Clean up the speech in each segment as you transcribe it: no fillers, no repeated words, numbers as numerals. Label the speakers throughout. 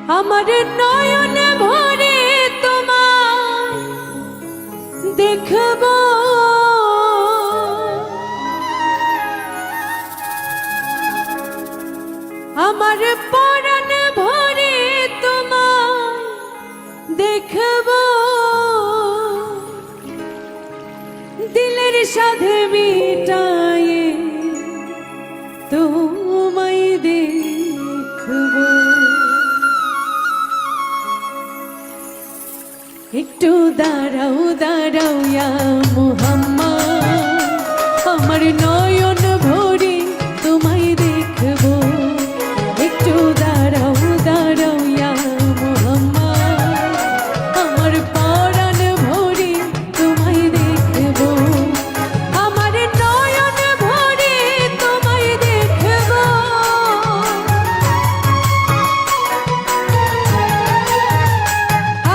Speaker 1: আমার নয়ন ভরে তোমায় দেখব, আমার পরাণ ভরে তোমায় দেখব, দিলের সাধে মিটায়ে তোমায় দেখব। একটু দাঁড়াও দাঁড়াও ইয়া মুহাম্মদ, আমার নয়ন ভরে তোমায় দেখব। একটু দাঁড়াও দাঁড়াও ইয়া মুহাম্মদ, আমার পরাণ ভরে তোমায় দেখব, আমার নয়ন ভরে তোমায় দেখব,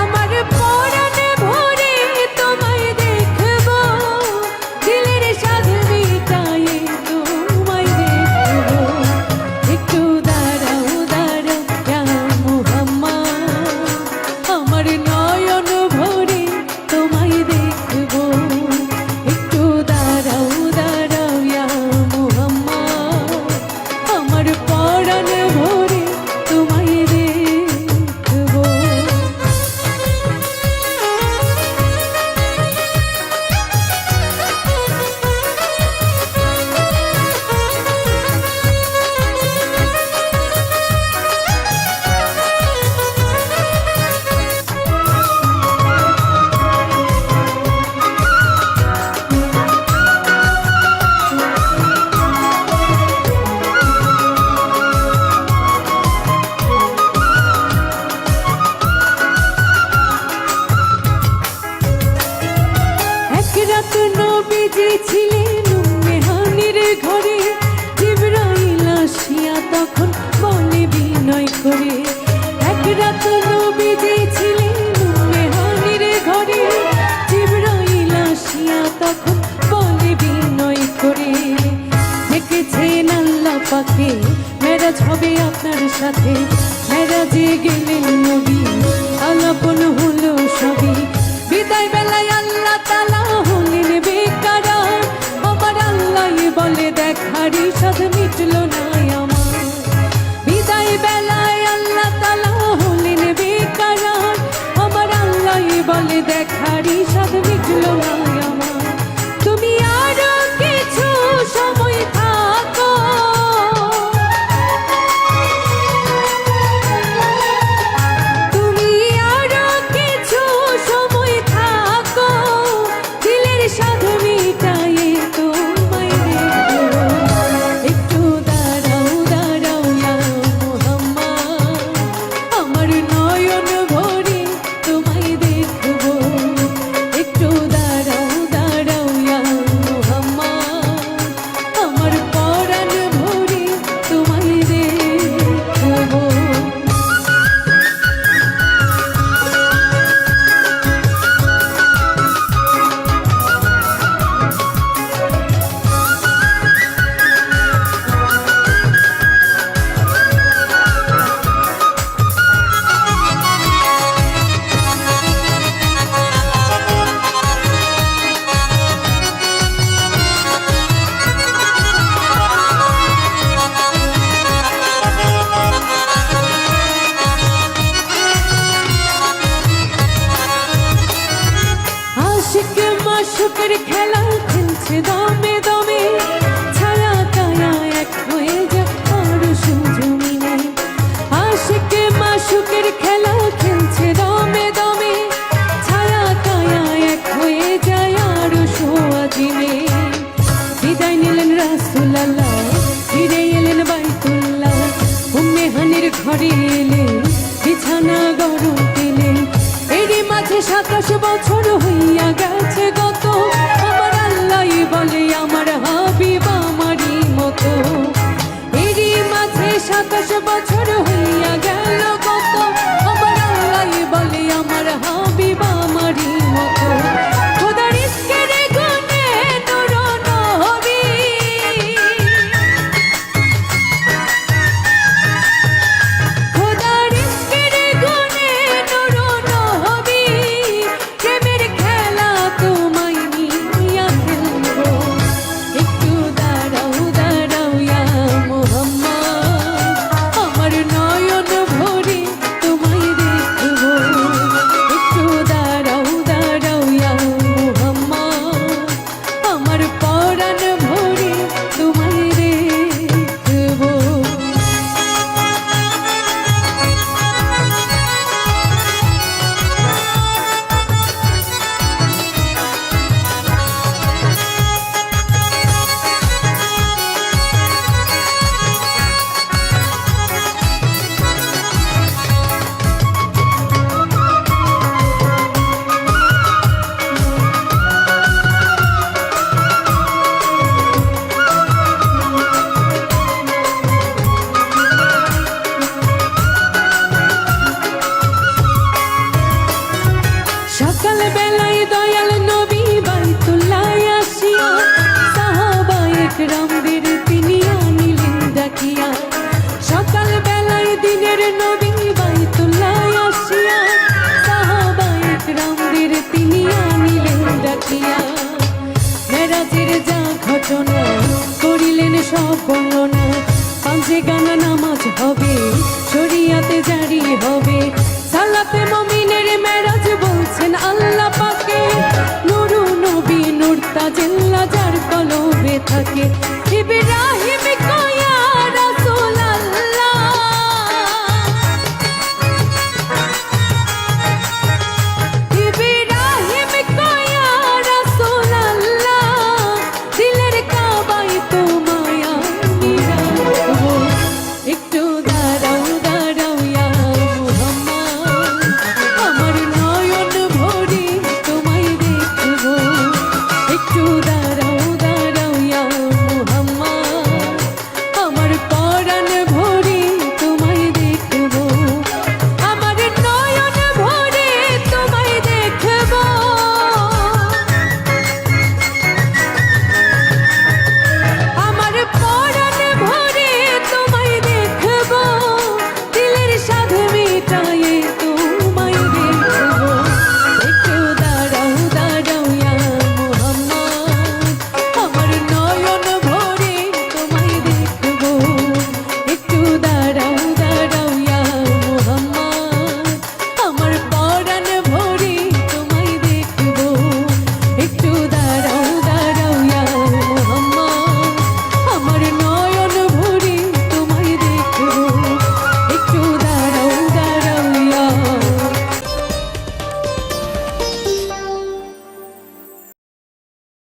Speaker 1: আমার পরাণ ভরে তোমায় দেখব, দিলের সাধ মিটায়ে তোমায় দেখব। একটু দাঁড়াও দাঁড়াও ইয়া মুহাম্মদ, আমার নয়ন ভরে তোমায় দেখব। একটু দাঁড়াও দাঁড়াও ইয়া মুহাম্মদ, আমার পরাণ ভরে তোমায় দেখব। এক রাত নবীজি ছিলেন উম্মেহানির ঘরে, জিবরাইল আসিয়া তখন বলে বিনয় করে। এক রাত নবীজি ছিলেন উম্মেহানির ঘরে, জিবরাইল আসিয়া তখন বলে বিনয় করে। দেখেছেন আল্লাহ পাকে মেরাজ হবে আপনার সাথে, মেরাজে গেলেন নবী আলাপন হলো সবই। বিদায় বেলায় আল্লাহ তাআলা হলেন বেকারার, আমার আল্লাহ বলে দেখারই সাধ মিটল না আমার। বিদায় বেলায় আল্লাহ তাআলা হলেন বেকারার, আমার আল্লাহ বলে দেখারই সাধ মিটল না আমার। তুমি আরো কিছু সময় থাকো, তুমি আরো কিছু সময় থাকো, দিলের সাধ মিটায়ে তোমায় দেখব। একটু দাঁড়াও দাঁড়াও ইয়া মুহাম্মদ, আমার নয়ন ভরে তোমায় দেখব। একটু দাঁড়াও দাঁড়াও ইয়া মুহাম্মদ, আমার পরাণ ভরে তোমায় দেখব। আশিক মাশুকের খেলা খেলছে দমে দমে, ছায়া কায়া এক হয়ে যায় আরশ জমিনে। আশিক মাশুকের খেলা খেলছে দমে দমে, ছায়া কায়া এক হয়ে যায় আরশ আজিমে। বিদায় নিলেন রাসূলুল্লাহ, ফিরে এলেন বাইতুল্লাহ, উম্মেহানির ঘরে এলেন বিছানা গরম পেলেন। এরই মাঝে 27 বছর হইয়া গেছে গত, আমার আল্লাহ বলে আমার হাবিব আমারই মতো। এরই মাঝে 27 বছর হইয়া গেল গত, আমার আল্লাহ বলে আমার হাবিব আমারই মতো। খোদার ইশকের গুণে নূর নবী, খোদার ইশকের আল্লাহর নবী বাইতুল্লাহ আসিয়া সাহাবায়ে কেরামদের তিনি আনিলেন ডাকিয়া। মেরাজের যা ঘটনা করিলেন সব বর্ণনা, পাঞ্জে গানা নামাজ হবে, শরিয়াতে জারি হবে। সালাতে মুমিনের মেরাজ বলছেন আল্লাহ পাকে, নুরু নবী নূর তাজেল্লা যার কলবে থাকে। ইব্রাহিম